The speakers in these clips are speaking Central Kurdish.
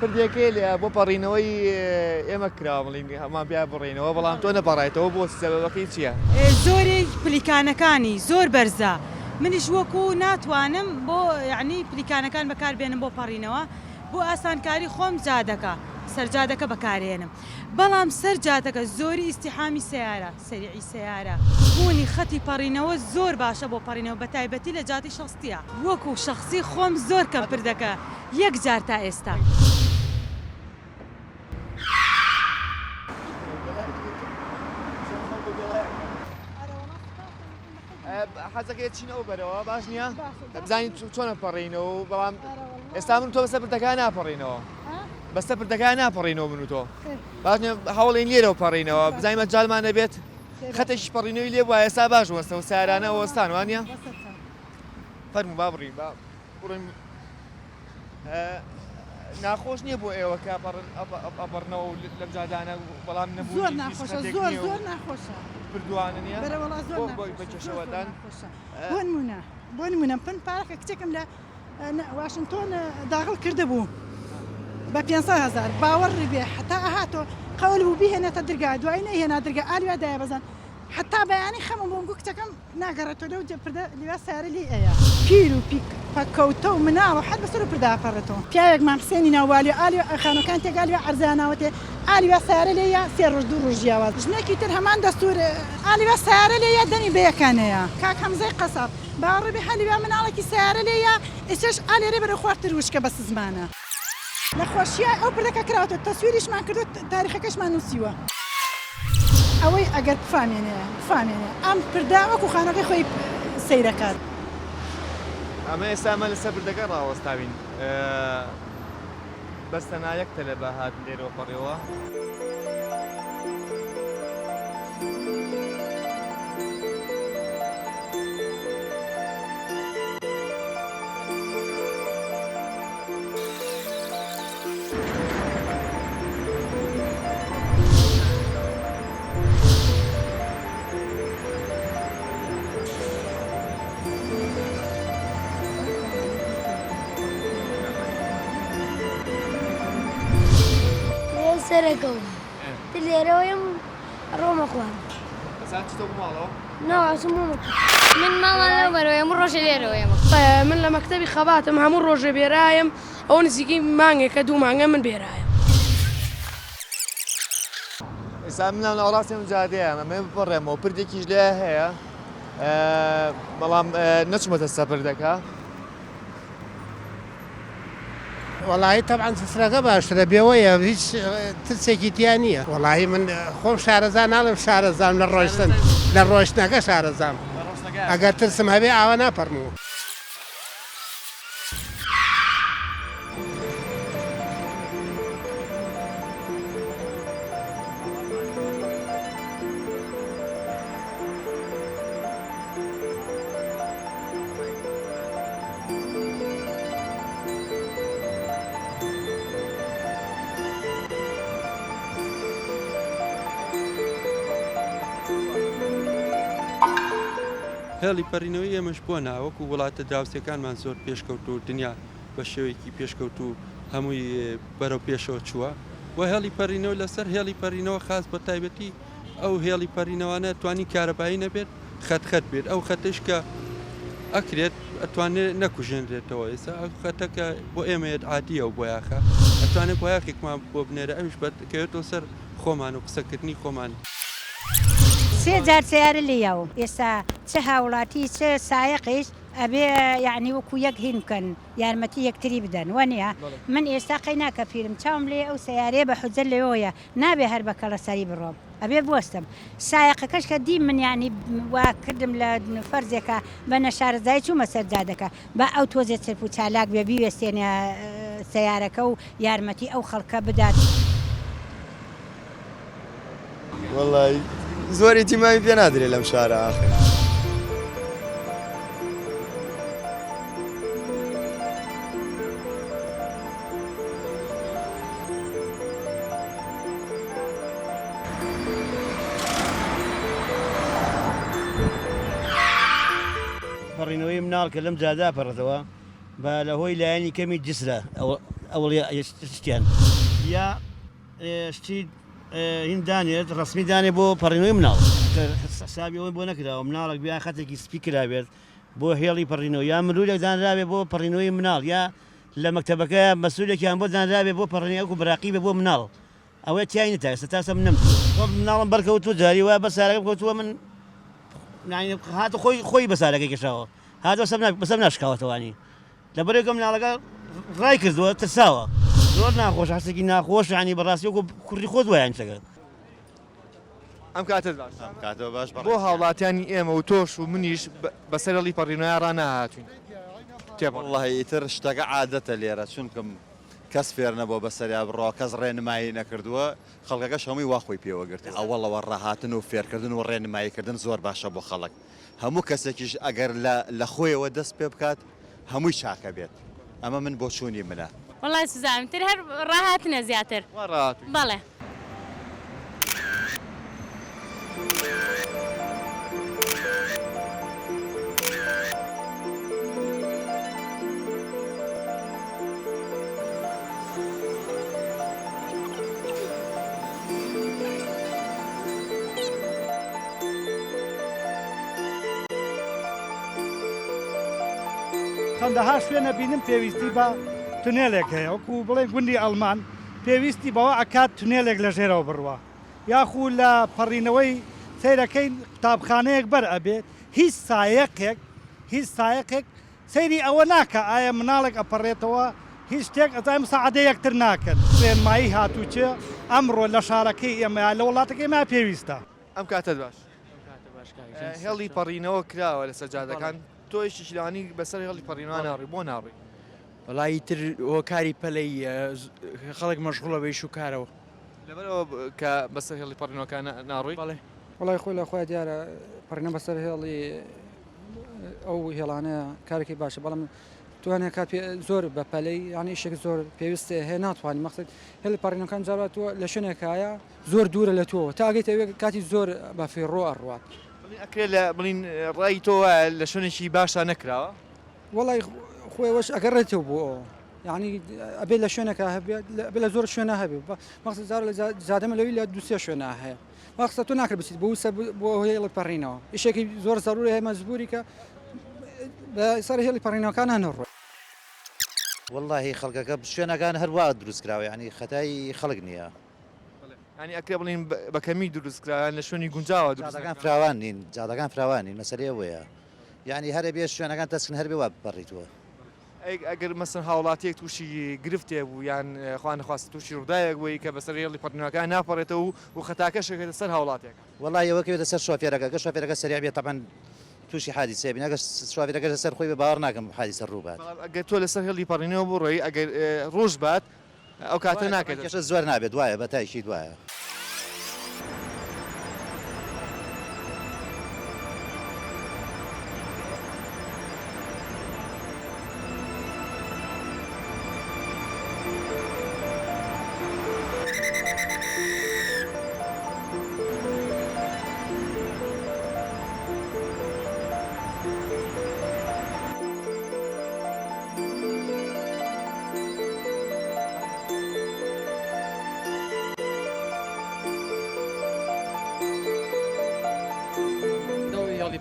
پردێکەی لێ بۆ پەڕینەوەی ئێمە کراوەڵین هەمان بیا بڕینەوە بەڵام تۆ نەپەڕێتەوە بۆ سەبەبەکەی چییە؟ زۆری پلیکانەکانی زۆر بەرزە منیش وەکو ناتوانم بۆ یعنی پلیکانەکان بەکاربێنم بۆ پەڕینەوە بۆ ئاسانکاری خۆم جادەکە سەرجادەکە بەکارێنم بەڵام سەرجادەکە زۆری ئیستیحامی سیارە سەریعی سیارە بوونی خەتی پەڕینەوە زۆر باشە بۆ پەڕینەوە بە تایبەتی لە جاتی شەخصیە وەکو شەخصی خۆم زۆر کەم پردەکە یەک جار تا ئێستا. حەزەکەی چینەوە بەرەوە باش نییە؟ بزانین چۆنە پەڕینەوە بەڵام ئێستا من تۆ بەسە پردەکان ناپەڕینەوە بەستە پردەکان ناپەڕینەوە من و تۆ باش هەوڵین لێرەوە پەڕینەوە بزانین مەجالمان نەبێت خەتێکی پەڕینەوەی لێ وایە ئێستا باش وەستەوە سیارانە وەستان وانە؟ فەرموو با بڕین بڕین ناخۆش نییە بۆ ئێوە کە ئەپەڕنەوە لەم جادانە بەڵام نەبوو زۆر ناخۆشە زۆر ناخۆشە بردووانە نیە؟ بەرەوەڵا زۆر بۆی بەکێشەوەدان بۆ نمونە پن پارەکە کچێکم لە واشنگتۆن داخل کرده بوو بە 500,000 باوەڕی بێ حتا ئەهاتۆ قەول بوو بیهێنێتە دەرگا دوای نەهێنا دەرگا ئالوێ دایە بەزان حتا بەیانی خەمە بۆم گو کچەکەم ناگەڕێتەوە لەو جێپردە لێوە سیارە لی ئەیە پیر و پەکەوتە و مناڵە حەد بەسەر و پرداپەڕێتەوە پیاوێک مامحسێنی ناووالی ئالوێ خانەکان تێگالیوێ عەرزاناوەتێ ئالوێ سیارە لێیە 3 ڕۆژ 2 ڕۆژ جیاواز ژنێکی تر هەمان دەستور ئالوێ سیارە لێیە دەمی بەیەکانەیە کاک هەمزەی قەساب باوەڕێ هەلیوێ مناڵێکی سیارە لێیە ئێسش ئالێرێ بەرە خواردتر وشکە بە سزمانە لەخۆشیە ئەو پردەکە کراوەتە تەسویریشمان کردو تاریخەکەشمان نووسیوە ئەوەی ئەگەر بفامێنێ ئەم پردا وەکو خانەکەی خۆی سەیرەکات ئەمە ئێستامە لەسەر پردەکە ڕاوەستاوین بەستەنا یەک تەلە بە هات لێرەوە پەڕێەوە سەرەکەوم لێرەوەیم ڕۆمە خوارد تۆ ماڵەوە؟ ناواسممە من ماڵان لەو بەرەوەی هەموو ڕۆژە لێرەوەیەمە من لە مەکتەبی خەباتم هەموو ڕۆژە بێرایم ئەو نزیکی مانگێکە 2 مانگە من بێرایم ئێستا مناو ناوەڕاستیم جادەیە ئەمە بپەڕێمەوە پردێکیش لێ هەیە بەڵام نەچمەتە سەر پردەکە وەڵاهی تەبعاً سفرەکە باشترە بێوەیە هیچ ترسێکی تیان نییە وەڵاهی من خۆم شارەزان ناڵم شارەزام لە ڕۆیشتن لە ڕۆیشتنەکە شارەزام ئەگەر ترسم هەبێ ئاوا ناپەڕمەوە هێڵی پەڕینەوەی ئێمەش بۆ ناوەکو وڵاتە دراوسەکانمان زۆر پێشکەوت و دنیا بە شێوەیەکی پێشکەوت و هەمووی بەرەو پێشەوە چووە و هێڵی پەڕینەوە لەسەر هێڵی پەڕینەوە خاص بە تایبەتی ئەو هێڵی پەڕینەوەانە توانی کارەبایی نەبێت خەت بێت ئەو خەتش کە ئەکرێت ئەتوانێت نەکوژێنرێتەوە ئێستا ئەو خەتەکە بۆ ئێمەیەت عادیە و بۆ یاخە ئەتوانێت بۆ یاخێکمان بۆ بنێرە ئەوش بەکەوێتەوە سەر خۆمان و قسەکردنی خۆمان 3 جار سیارە لێیەوە ئێستا چه هاوڵاتی چه سایقیش ئەبێ یعنی وەکو یەک هین بکەن یارمەتی یەکتری بدەن وانە من ئێستا قەی ناکە پیرم چاوم لێ ئەو سیارەیە بە حوجە لێەوەیە نابێ هەر بە کەڵەسەری بڕۆم ئەبێ بوەستم سایقەکەش کە دی من ینی وا کردم لە فەرزێکە بە نەشارەزای چوومە سەرجادەکە بە ئەو تۆزێ چرپ و چالاک بێ بیوێستێنە سیارەکە و یارمەتی ئەو خەڵکە بدات وەڵی زۆری تیماوی پێ نادرێت لەم شارە ئاخر پەڕینەوەی مناڵ کە لەم جادا پەڕێتەوە بە لە هۆی لایەنی کەمی جسرە ئەوڵی شتیان یا شتی هیندانێت ڕسمی دانێ بۆ پەڕینەوەی مناڵ حسابیەوەی بۆ نەکراوە مناڵک بیا خەتێکی سپی کرابێت بۆ هێڵی پەڕینەوە یا مرولێک دانراوێ بۆ پەڕینەوەی مناڵ یا لە مەکتەبەکە مەسئولێکیان بۆ دانراوێ بۆ پەڕینەوە و بەراقی بێ بۆ مناڵ ئەوەی تیای نەتا ئێستا تاسە من نەمتووە مناڵم بەرکەوتووە جاری وایە بەسارەکە بکەوتووە من هاتە خۆی بەسارەکەی کێشاوە هاتە بەسەر ناشکاوەتەوانی لەبەرێکم مناڵەکە ڕای کردووە ترساوە زۆر ناخۆش حسێکی ناخۆش ینی بەڕاستی وەکو کوڕی خۆت وایان شەکە ئەم کاتت باش بۆ هاوڵاتیانی ئێمە و تۆش و منیش بەسەر هێڵی پەڕینەوەیان ڕانەهاتوین والله ئیتر شتەکە عادەتە لێرە چونکەم کەس فێر نەبووە بەسەریا بڕۆ کەس ڕێنمایی نەکردووە خەڵکەکەش هەمووی واخۆی پێوە گرت ئەوەڵەوە ڕاهاتن و فێرکردن و ڕێنماییکردن زۆر باشە بۆ خەڵک هەموو کەسێکیش ئەگەر لە خۆیەوە دەست پێ بکات هەمووی چاکە بێت ئەمە من بۆ چوونی منە والله سوزانتر هەر ڕاهاتنە زیاتر بەڵێ چەندەها شوێنە بینم پێویستی بە تونێلێک هەیە وەکو بڵێ گوندی ئەڵمان پێویستی بەوە ئەکات تونێلێک لە ژێرەوە بڕوە یاخو لە پەڕینەوەی سیرەکەی قوتابخانەیەک بەر ئەبێت هیچ سایەقێک سەیری ئەوە ناکە ئایا مناڵێک ئەپەڕێتەوە هیچ شتێک ئەزای مساعدە یەکتر ناکەن ڕێنمایی هاتووچێ ئەمڕۆ لە شارەکەی ئێمە لە وڵاتەکەی ما پێویستە ئەم کاتت باش هێڵی پەڕینەوە کراوە لە سەجادەکان تۆیشی شیلانی بەسەر هێڵی پەڕینەوە ناڕی بۆ ناڕی وڵی تر هۆکاری پەلەی خەڵک مەشغوڵە بەیش و کارەوە لەبەرەوە کە بەسەر هێڵی پەڕینەوەکان ناڕی وڵی خۆی لە خۆی دیارە پەڕینە بەسەر هێڵی ئەو هێڵانەیە کارێکی باشە بەڵام توانێت کات زۆر بە پەلەی یانی شێک زۆر پێویستە هەیە ناتوانانی مەقصد هێڵی پەڕینەکان جاواتوە لە شوێنێکایە زۆر دوورە لە تۆ تا ئەگەیتەوێ کاتی زۆر بە فێڕۆ ئەڕوات ئەکرێت لە بڵین ڕای تۆ لە شوێنێکی باشە نەکراوە وڵی خۆیەوەش ئەگەڕێتەوە بۆ یعنی ئەبێ لە شوێنەکە هەبێت بێ لە زۆر شوێنە هەبێت مەقصد زار لە زادەمە لەوی لە دوسێ شوێنە هەیە مەقصد تۆ ناکرد بچیت بۆ هێڵی پەڕینەوە ئیشێکی زۆر زەڕوری هەیە مەجبوری کە سەر هێڵی پەڕینەوەکان هەنەڕۆ والله خەڵکەکە شوێنەکان هەروە دروست کراوە ینی خەتای خەڵک نییە ینی ئەکرێ بڵین بەکەمی دروستکراوان لە شوێنی گونجاوە جادەکان فراوان نین جادەکان فراوان نین مەسەلەی ئەوەیە یعنی هەرە بێ شوێنەکان تەسکن هەر بێ وا بپەڕیتوە ئەگەر مەسن هاوڵاتیەک تووشی گرفتێ بوو یان خوان نەخواست تووشی ڕووداوێک بووی کە بەسەر هێڵی پەڕینەوەکان ناپەڕێتەوە و خەتاکەشێکێتە سەر هاوڵاتێک وڵی ئەوەکەوێتە سەر شۆفێرەکە گە شۆفێرەکە سەریع بێت تەبەن تووشی حادیسێ بین ئەگەر شۆفێرەکە لەسەر خۆی بە باوەڕ ناکەم حادیسە ڕوو بات ئەگەر تۆ لەسەر هێڵی پەڕینەوە بڕۆی ئەگەر ڕۆژ بات ئەو کاتە ناکەێت زۆر نابێت وایە بە تایشی دوایە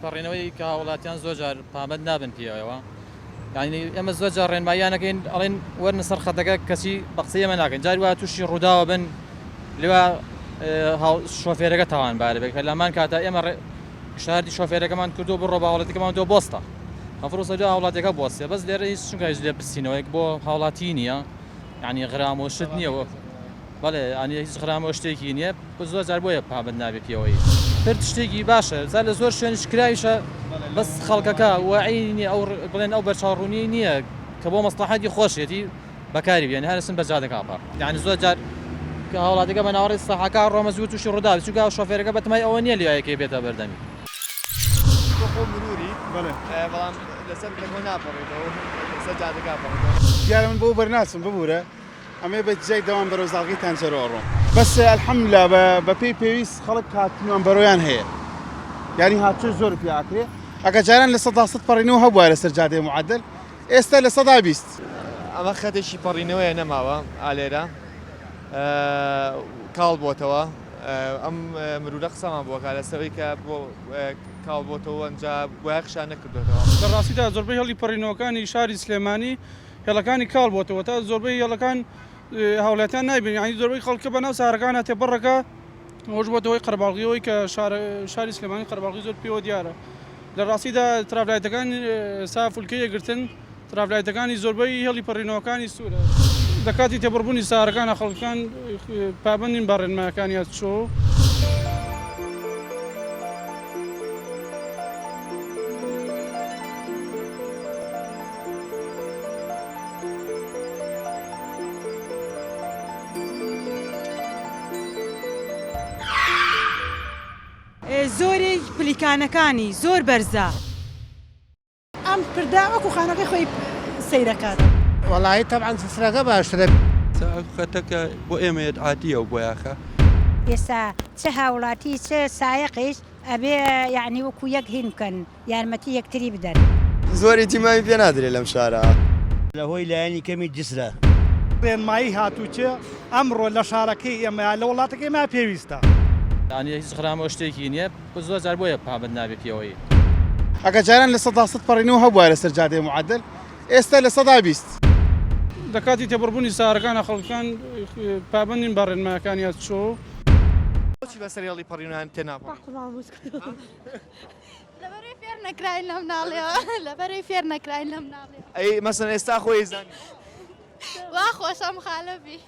پەڕێنەوەی کە وڵاتیان زۆر جار پامەد نابن پێەوە یعنی ئەمە زۆر جار ڕێنماییانەکەین ئەڵێن وەرنە سەر خەتەکە کەسی بە قسەی ئەمە ناکەن جاری وایە تووشی ڕووداوە بن لێوە شۆفێرەکە تاوانبارە بێت کە لەمان کاتە ئێمە شاردی شۆفێرەکەمان کردو بڕۆ بە هاوڵاتەکەمان تۆ بۆستە ئەفرۆسە دو هاوڵاتەکە بۆستێ بەس لێرە هیچ چونکە هیچ لێ بستینەوەیەک بۆ هاوڵاتی نییە یعنی غرام و شت نییەوە بەڵێ ئەنی هیچ غرام و شتێکی نییە زۆر جار بۆیە پامەد نابێت پێوەی فرد شتێکی باشە زار لە زۆر شوێنش کراویشە بەس خەڵکەکە واعینی ئەو بڵێن ئەو بەرچاوڕوونی نییە کە بۆ مەسلحەتی خۆشێتی بەکاری بێن هەرسن بە جادەکە پاڕ یعنی زۆر جار کە هاوڵاتەکە بە ناوەڕی سەحەکە ڕۆمەزوو تووشی ڕووداوی چونکە شۆفێرەکە بەتمای ئەوە نییە لێیەکەی بێتە بەردەمی خۆ مروری بەڵام لەسەر بڵێنەوە ناپەڕێتەوە لەسەر جادەکە پەڕێتەوە دیارە من بۆ بەرناچم ببوورە ئەمێ بە جای دەوام بەرەو زاڵگەیتان جەرۆڕۆ بەس ئەلحەمدولیلا بە پێی پێویست خەڵک هاتنوان بەرۆیان هەیە یعنی هاتووە زۆر پیاکرێ ئەگە جاران لە 100 پەڕینەوە هەبووە لەسەر جادەی معەدل ئێستا لە 120 ئەمە خەتێکی پەڕینەوەیە نەماوە ئالێرە کاڵ بۆتەوە ئەم مرورە قسەمان بووەکە لەسەوەی کە بۆ کاڵ بۆتەوە ئەنجا بۆیە قشان نەکردوێتەوە لە ڕاستیدا زۆربەی هەڵی پەڕینەوەکانی شاری سلێمانی هێڵەکانی کاڵ بۆتەوە تا زۆربەی هێڵەکان هاوڵاتیان نایبن یعنی زۆربەی خەڵکە بەناو سارەکان هاتێ بەڕەکە ئەوش بۆتەوەی قەرەباڵغیەوەی کە شاری سلێمانی قەرەباڵغی زۆر پێوە دیارە لە ڕاستیدا ترافلایتەکان سافولکەی یەگرتن ترافلایتەکانی زۆربەی هێڵی پەڕینەوەکانی سوورە لە کاتی تێبڕبوونی سارەکانە خەڵکان پابندین بە ڕێنمایەکانیان چۆ زۆری پلیکانەکانی زۆر بەرزە ئەم پردا وەکو خانەکەی خۆی سەیرەکات وڵی تەعاان سفرەکە باشترە خەتەکە بۆ ئێمە عادیە و بۆ یاخە ئێستا چه هاوڵاتی چه سایقیش ئەبێ یعنی وەکو یەک هین بکەن یارمەتی یەکتری بدەن زۆری تیماوی پێ نادرێت لەم شارە لە هۆی لایەنی کەمی جسرە ڕێنمایی هاتووچێ ئەمڕۆ لە شارەکەی ئێمە لە وڵاتەکەی ما پێویستە ینی هیچ خرامەوە شتێکی نییە زۆر جار بۆیە پابند نابێت پێوەی ئەگە جاران لە 100 پەڕینەوە هەبووە لەسەر جادەی معدل ئێستا لە 120 لە کاتی تێبڕبوونی سارەکانە خەڵکان پابندین بە ڕێنمایەکانیان چۆ بۆچی بەسەر هێڵی پەڕینەوەیان تێناپڕین لەبەرەوەی فێر نەکراین لەم ناڵێەوە لەبەرەوەی فێر نەکراین لەم ناڵێ ئەی مەسەن ئێستا خۆی زانانی وا خۆشەم خالەبی